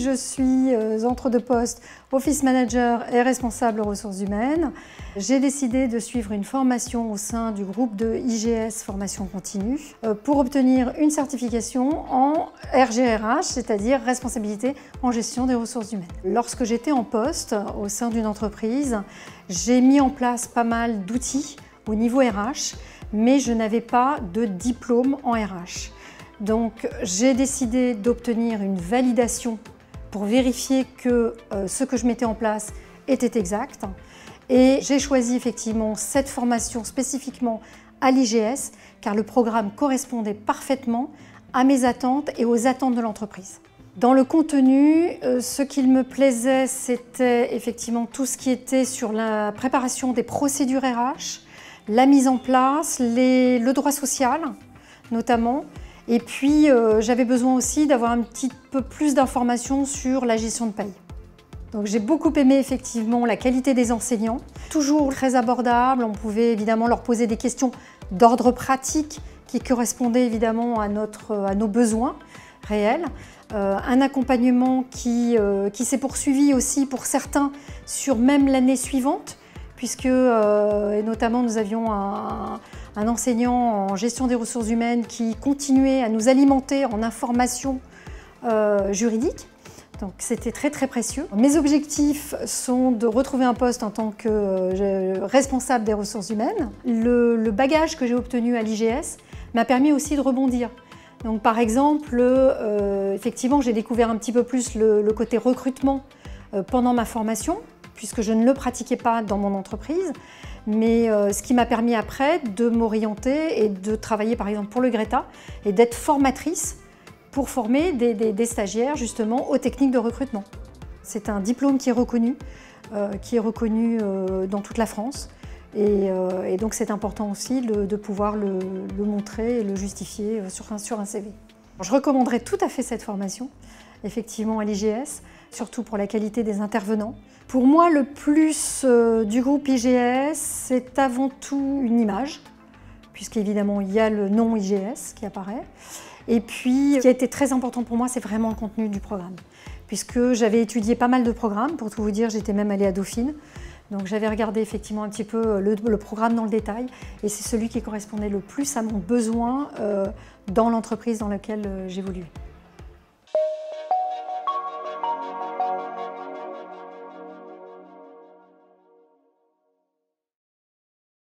je suis entre deux postes, Office Manager et responsable ressources humaines. J'ai décidé de suivre une formation au sein du groupe de IGS Formation Continue pour obtenir une certification en RGRH, c'est-à-dire responsabilité en gestion des ressources humaines. Lorsque j'étais en poste au sein d'une entreprise, j'ai mis en place pas mal d'outils au niveau RH, mais je n'avais pas de diplôme en RH. Donc j'ai décidé d'obtenir une validation pour vérifier que ce que je mettais en place était exact. Et j'ai choisi effectivement cette formation spécifiquement à l'IGS car le programme correspondait parfaitement à mes attentes et aux attentes de l'entreprise. Dans le contenu, ce qu'il me plaisait, c'était effectivement tout ce qui était sur la préparation des procédures RH, la mise en place, le droit social notamment. Et puis j'avais besoin aussi d'avoir un petit peu plus d'informations sur la gestion de paye. Donc j'ai beaucoup aimé effectivement la qualité des enseignants, toujours très abordables, on pouvait évidemment leur poser des questions d'ordre pratique qui correspondaient évidemment à nos besoins réels. Un accompagnement qui s'est poursuivi aussi pour certains sur même l'année suivante, puisque et notamment nous avions un enseignant en gestion des ressources humaines qui continuait à nous alimenter en informations juridiques. Donc c'était très précieux. Mes objectifs sont de retrouver un poste en tant que responsable des ressources humaines. Le bagage que j'ai obtenu à l'IGS m'a permis aussi de rebondir. Donc par exemple, effectivement j'ai découvert un petit peu plus le côté recrutement pendant ma formation, puisque je ne le pratiquais pas dans mon entreprise, mais ce qui m'a permis après de m'orienter et de travailler par exemple pour le Greta et d'être formatrice pour former des stagiaires justement aux techniques de recrutement. C'est un diplôme qui est reconnu dans toute la France et donc c'est important aussi de pouvoir le montrer et le justifier sur un CV. Je recommanderais tout à fait cette formation, effectivement à l'IGS, surtout pour la qualité des intervenants. Pour moi, le plus du groupe IGS, c'est avant tout une image, puisqu'évidemment il y a le nom IGS qui apparaît. Et puis, ce qui a été très important pour moi, c'est vraiment le contenu du programme, puisque j'avais étudié pas mal de programmes, pour tout vous dire, j'étais même allée à Dauphine. Donc j'avais regardé effectivement un petit peu le programme dans le détail, et c'est celui qui correspondait le plus à mon besoin dans l'entreprise dans laquelle j'évoluais.